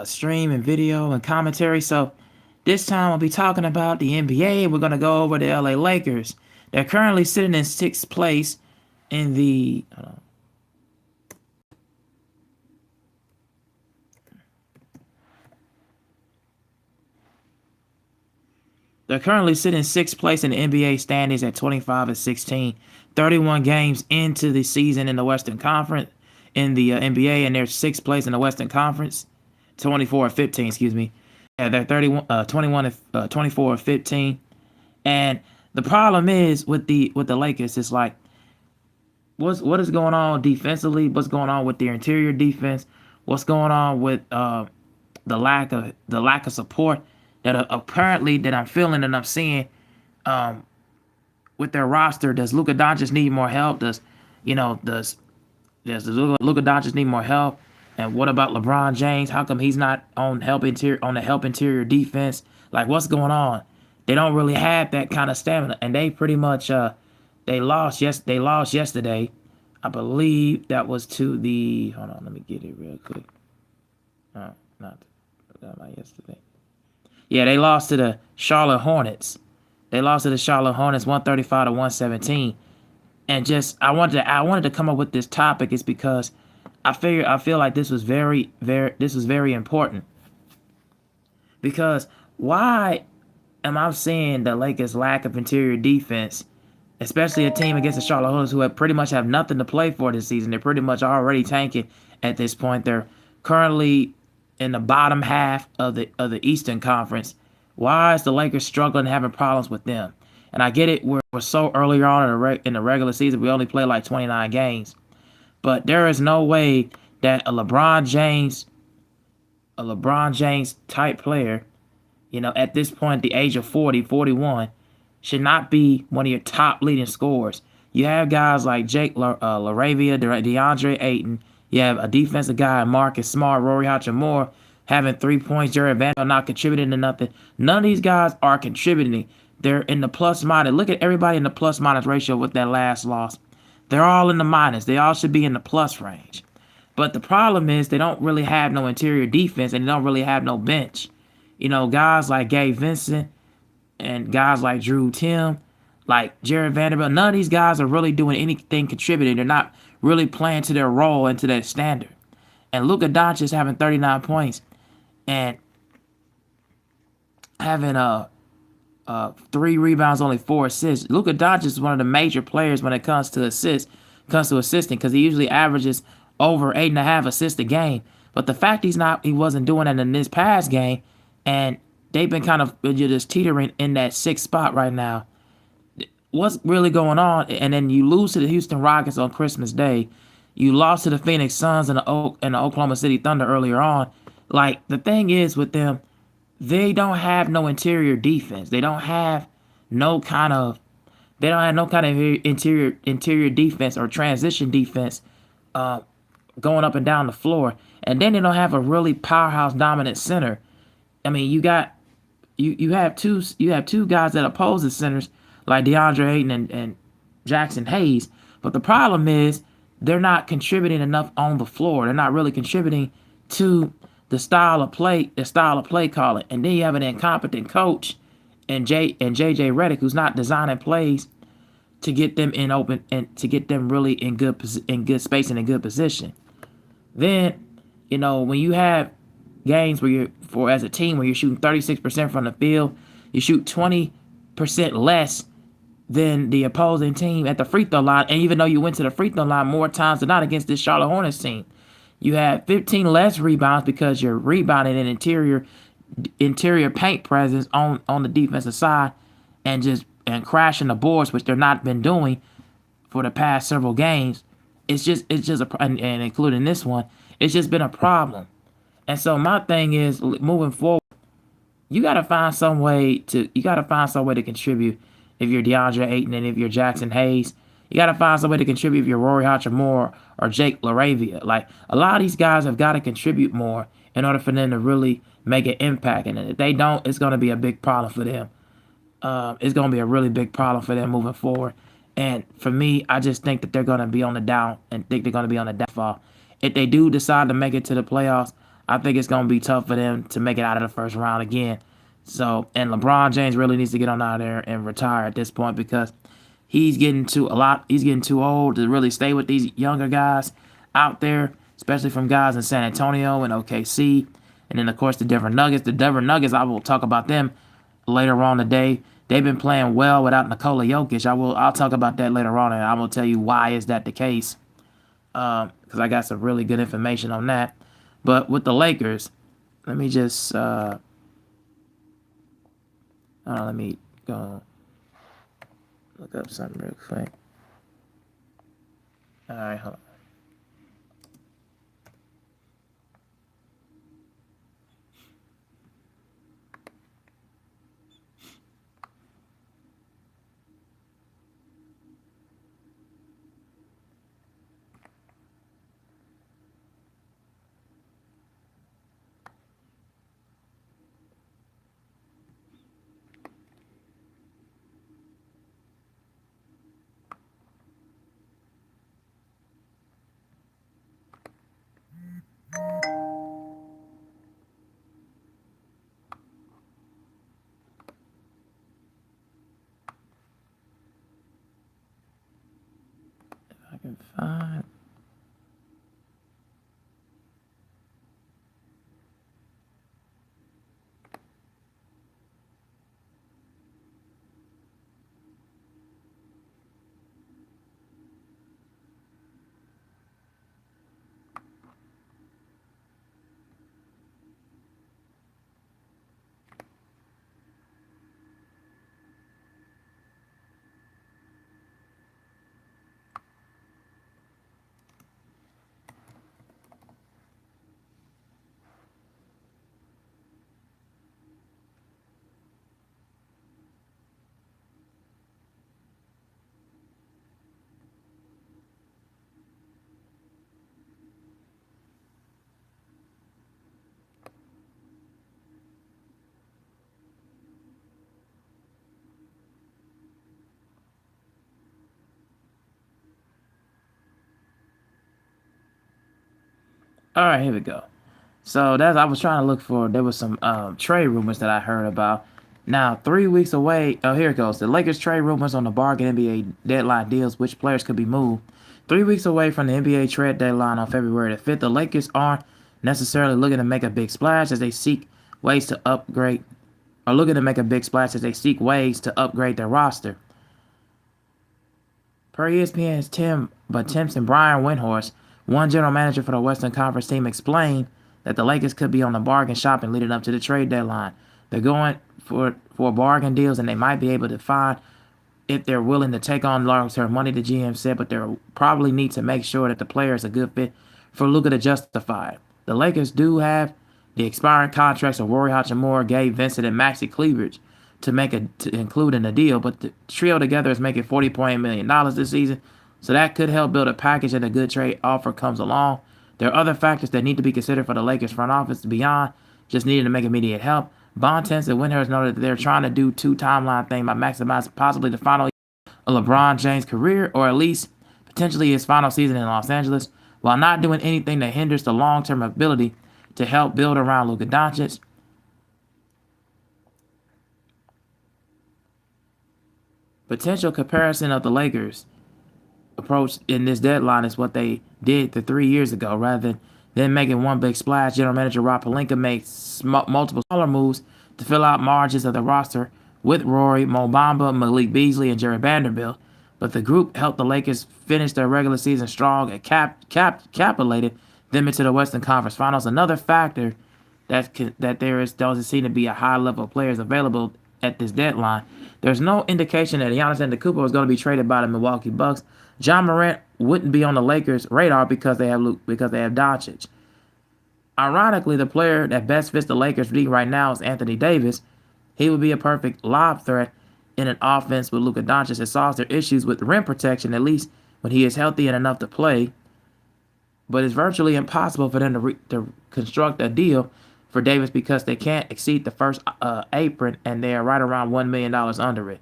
stream and video and commentary. So this time we'll be talking about the NBA. We're going to go over the LA Lakers. They're currently sitting in sixth place in the. They're currently sitting sixth place in the NBA standings at 25-16, 31 games into the season in the Western Conference in the NBA, and they're sixth place in the Western Conference, 24-15. Excuse me. Yeah, they're 24-15, and the problem is with the Lakers. It's like what is going on defensively? What's going on with their interior defense? What's going on with the lack of support that apparently that I'm feeling and I'm seeing with their roster? Does Luka Doncic need more help? Does Luka Doncic need more help? And what about LeBron James? How come he's not on the help interior defense? Like, what's going on? They don't really have that kind of stamina, and they pretty much they lost yesterday. I believe that was to the. Hold on, let me get it real quick. Not yesterday. Yeah, they lost to the Charlotte Hornets. They lost to the Charlotte Hornets 135-117. And just I wanted to come up with this topic is because I feel like this was very important. Because why am I seeing the Lakers' lack of interior defense, especially a team against the Charlotte Hornets who pretty much have nothing to play for this season? They're pretty much already tanking at this point. They're currently in the bottom half of the Eastern Conference. Why is the Lakers struggling and having problems with them? And I get it, we're so early on in the regular season, we only play like 29 games. But there is no way that a LeBron James type player, at this point, at the age of 40, 41, should not be one of your top leading scorers. You have guys like Jake LaRavia, DeAndre Ayton. You have a defensive guy, Marcus Smart, Rory Hachimura, having 3 points. Jared Vanderbilt not contributing to nothing. None of these guys are contributing. They're in the plus minus. Look at everybody in the plus minus ratio with that last loss. They're all in the minus. They all should be in the plus range. But the problem is they don't really have no interior defense and they don't really have no bench. Guys like Gabe Vincent and guys like Drew Tim, like Jared Vanderbilt, none of these guys are really doing anything contributing. They're not really playing to their role and to their standard. And Luka Doncic is having 39 points and having 3 rebounds, only 4 assists. Luka Doncic is one of the major players when it comes to assisting, because he usually averages over 8.5 assists a game. But the fact he wasn't doing that in this past game, and they've been kind of just teetering in that 6th spot right now. What's really going on? And then you lose to the Houston Rockets on Christmas Day. You lost to the Phoenix Suns and the Oklahoma City Thunder earlier on. Like, the thing is with them, they don't have no interior defense. They don't have no kind of interior defense or transition defense going up and down the floor. And then they don't have a really powerhouse dominant center. I mean, you have two guys that oppose the centers like DeAndre Ayton and Jackson Hayes. But the problem is they're not contributing enough on the floor. They're not really contributing to the style of play calling. And then you have an incompetent coach and JJ Redick, who's not designing plays to get them in open and to get them really in good space and in good position. Then, when you have games where as a team where you're shooting 36% from the field, you shoot 20% less than the opposing team at the free throw line, and even though you went to the free throw line more times than not against this Charlotte Hornets team, you have 15 less rebounds because you're rebounding an interior paint presence on the defensive side and crashing the boards, which they're not been doing for the past several games. It's just and including this one, it's just been a problem. And so my thing is, moving forward, you got to find some way to contribute. If you're DeAndre Ayton and if you're Jackson Hayes, you got to find some way to contribute. If you're Rory Hachimura or Jake LaRavia, like, a lot of these guys have got to contribute more in order for them to really make an impact. And if they don't, it's going to be a big problem for them. It's going to be a really big problem for them moving forward. And for me, I just think that they're going to be on the down and think they're going to be on the downfall. If they do decide to make it to the playoffs, I think it's going to be tough for them to make it out of the first round again. So, and LeBron James really needs to get on out of there and retire at this point because he's getting too old to really stay with these younger guys out there, especially from guys in San Antonio and OKC. And then, of course, the Denver Nuggets. The Denver Nuggets, I will talk about them later on today. They've been playing well without Nikola Jokic. I'll talk about that later on, and I will tell you why is that the case. Because I got some really good information on that. But with the Lakers, let me just let me go look up something real quick. All right, hold on. I can find. All right, here we go. So that's I was trying to look for. There was some trade rumors that I heard about. Now 3 weeks away. Oh, here it goes. The Lakers trade rumors on the bargain NBA deadline deals, which players could be moved. 3 weeks away from the NBA trade deadline on February the 5th, the Lakers aren't necessarily looking to make a big splash as they seek ways to upgrade. Are looking to make a big splash as they seek ways to upgrade their roster. Per ESPN's Tim and Brian Windhorst, one general manager for the Western Conference team, explained that the Lakers could be on the bargain shopping leading up to the trade deadline. They're going for bargain deals, and they might be able to find if they're willing to take on long-term money, the GM said, but they'll probably need to make sure that the player is a good fit for Luka to justify it. The Lakers do have the expiring contracts of Rory Hachimura, Gabe Vincent, and Maxi Cleaver to include in the deal, but the trio together is making $40.8 million this season, so that could help build a package and a good trade offer comes along. There are other factors that need to be considered for the Lakers front office beyond just needing to make immediate help. Bontemps and Windhorst noted that they're trying to do two timeline thing by maximizing possibly the final year of LeBron James' career, or at least potentially his final season in Los Angeles, while not doing anything that hinders the long-term ability to help build around Luka Doncic. Potential comparison of the Lakers approach in this deadline is what they did 3 years ago. Rather than making one big splash, general manager Rob Pelinka made multiple smaller moves to fill out margins of the roster with Rory, Mo Bamba, Malik Beasley, and Jerry Vanderbilt. But the group helped the Lakers finish their regular season strong and capitulated them into the Western Conference Finals. Another factor that doesn't seem to be a high level of players available at this deadline. There's no indication that Giannis Antetokounmpo is going to be traded by the Milwaukee Bucks. John Morant wouldn't be on the Lakers' radar because they have Doncic. Ironically, the player that best fits the Lakers' league right now is Anthony Davis. He would be a perfect lob threat in an offense with Luka Doncic that solves their issues with rim protection, at least when he is healthy and enough to play. But it's virtually impossible for them to construct a deal for Davis because they can't exceed the first apron, and they are right around $1 million under it.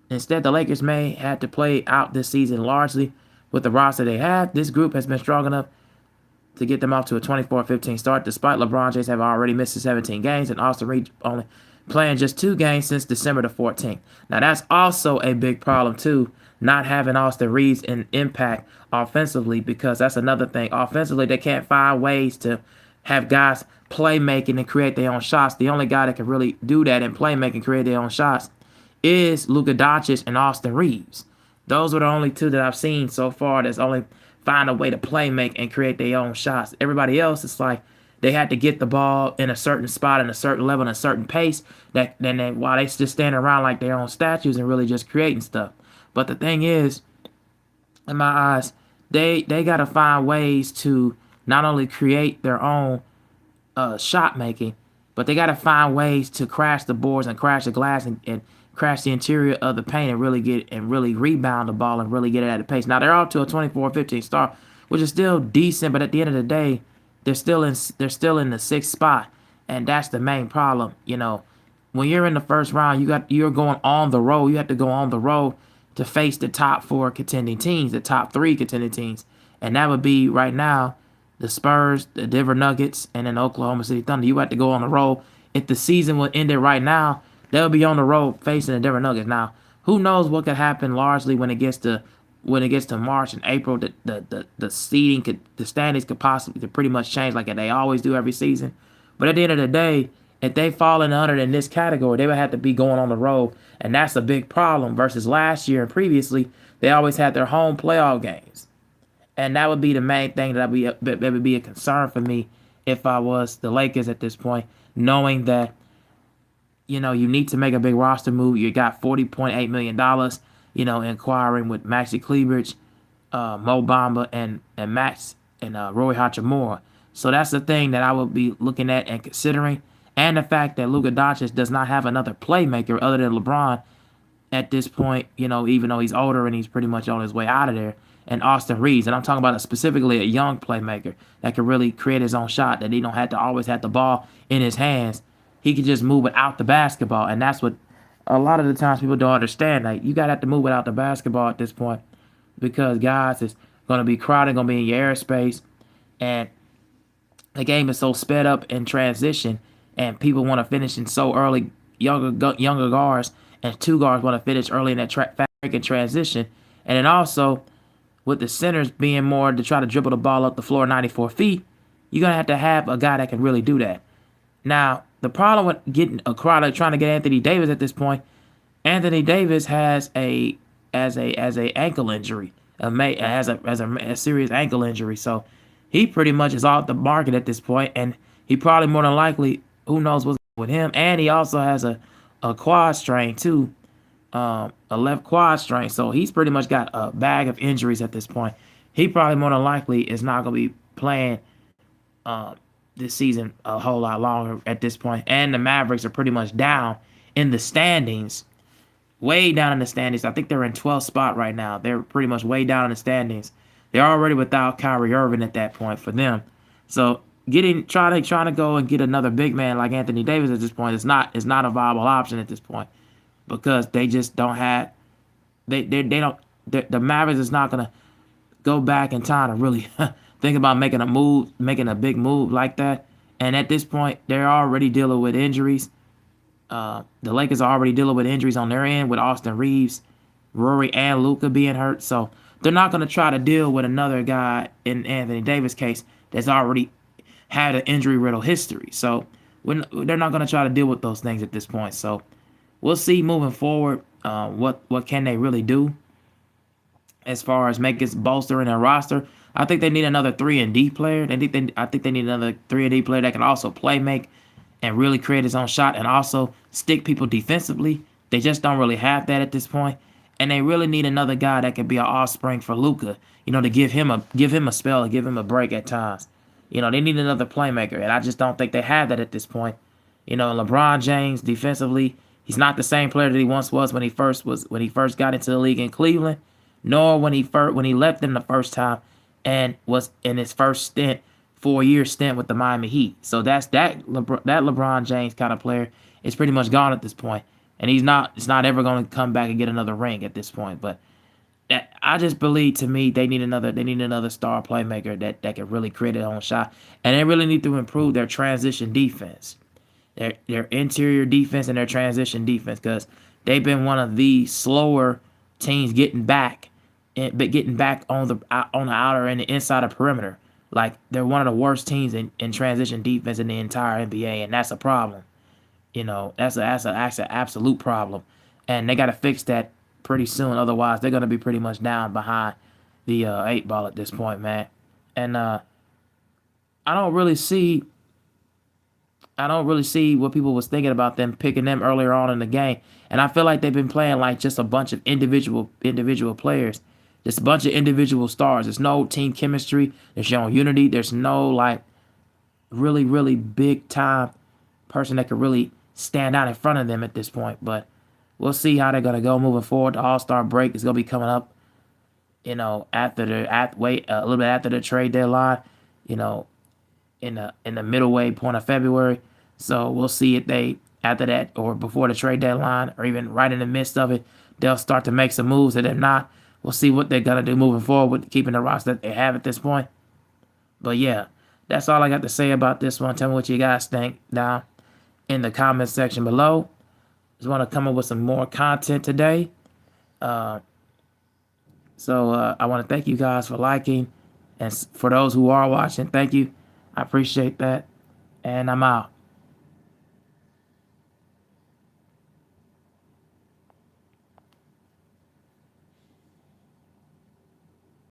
Instead, the Lakers may have to play out this season largely with the roster they have. This group has been strong enough to get them off to a 24-15 start, despite LeBron James having already missed the 17 games and Austin Reeves only playing just 2 games since December the 14th. Now, that's also a big problem, too, not having Austin Reeves in impact offensively, because that's another thing. Offensively, they can't find ways to have guys playmaking and create their own shots. The only guy that can really do that and playmaking and create their own shots is Luka Doncic and Austin Reeves. Those are the only two that I've seen so far that's only find a way to play make and create their own shots. Everybody else, it's like they had to get the ball in a certain spot, in a certain level, in a certain pace, that then while they just standing around like their own statues and really just creating stuff. But the thing is, in my eyes, they got to find ways to not only create their own shot making, but they got to find ways to crash the boards and crash the glass and crash the interior of the paint and really rebound the ball and really get it at a pace. Now they're off to a 24-15 start, which is still decent, but at the end of the day, they're still in the 6th spot, and that's the main problem. You know, when you're in the first round, you're going on the road. You have to go on the road to face the top 4 contending teams, the top 3 contending teams, and that would be right now the Spurs, the Denver Nuggets, and then the Oklahoma City Thunder. You have to go on the road. If the season would end it right now, they'll be on the road facing the Denver Nuggets. Now, who knows what could happen largely when it gets to March and April. The seeding the standings could pretty much change like they always do every season. But at the end of the day, if they fall in this category, they would have to be going on the road, and that's a big problem versus last year and previously. They always had their home playoff games, and that would be the main thing that would be a concern for me if I was the Lakers at this point, knowing that you need to make a big roster move. You got $40.8 million, inquiring with Maxi Kleber, Mo Bamba, and Max and Roy Hachimura. So that's the thing that I would be looking at and considering. And the fact that Luka Doncic does not have another playmaker other than LeBron at this point, even though he's older and he's pretty much on his way out of there. And Austin Reeves, and I'm talking about specifically a young playmaker that can really create his own shot, that he don't have to always have the ball in his hands. He can just move without the basketball, and that's what a lot of the times people don't understand. Like, you got to have to move without the basketball at this point because, guys, it's going to be crowded, going to be in your airspace, and the game is so sped up in transition, and people want to finish in so early, younger guards, and 2 guards want to finish early in that freaking transition. And then also, with the centers being more to try to dribble the ball up the floor 94 feet, you're going to have a guy that can really do that. Now, the problem with getting a crowd trying to get Anthony Davis at this point, Anthony Davis has a ankle injury, has a serious ankle injury, so he pretty much is off the market at this point, and he probably more than likely, who knows what's with him, and he also has a quad strain too, a left quad strain, so he's pretty much got a bag of injuries at this point. He probably more than likely is not going to be playing this season a whole lot longer at this point. And the Mavericks are pretty much down in the standings, way down in the standings. I think they're in 12th spot right now. They're pretty much way down in the standings. They're already without Kyrie Irving at that point for them. So trying to go and get another big man like Anthony Davis at this point is not a viable option at this point because they just don't have the Mavericks is not gonna go back in time to really think about making a big move like that. And at this point, they're already dealing with injuries. The Lakers are already dealing with injuries on their end with Austin Reeves, Rory, and Luka being hurt. So they're not going to try to deal with another guy in Anthony Davis' case that's already had an injury-riddled history. So they're not going to try to deal with those things at this point. So we'll see moving forward what can they really do as far as bolstering their roster. I think they need another 3-and-D player. I think they need another 3-and-D player that can also play make and really create his own shot and also stick people defensively. They just don't really have that at this point. And they really need another guy that can be an offspring for Luka, to give him a spell and give him a break at times. They need another playmaker, and I just don't think they have that at this point. LeBron James defensively, he's not the same player that he once was when he first got into the league in Cleveland, nor when he left them the first time and was in his first 4-year stint with the Miami Heat. So that LeBron James kind of player is pretty much gone at this point. And it's not ever going to come back and get another ring at this point. But that I just believe, to me, they need another star playmaker that can really create their own shot, and they really need to improve their transition defense, their interior defense and their transition defense, because they've been one of the slower teams getting back on the outer and the inside of perimeter. Like, they're one of the worst teams in transition defense in the entire NBA, and that's a problem. That's an absolute problem, and they got to fix that pretty soon. Otherwise, they're gonna be pretty much down behind the 8 ball at this point, man. And I don't really see, I don't really see what people was thinking about them picking them earlier on in the game. And I feel like they've been playing like just a bunch of individual players, just a bunch of individual stars. There's no team chemistry. There's no unity. There's no like really big time person that could really stand out in front of them at this point. But we'll see how they're gonna go moving forward. The All-Star break is gonna be coming up, wait a little bit after the trade deadline, you know, in the middle point of February. So we'll see if they, after that or before the trade deadline or even right in the midst of it, they'll start to make some moves. And if not, we'll see what they're gonna do moving forward with keeping the roster that they have at this point. But yeah, that's all I got to say about this one. Tell me what you guys think down in the comment section below. Just want to come up with some more content today. So I want to thank you guys for liking. And for those who are watching, thank you. I appreciate that. And I'm out.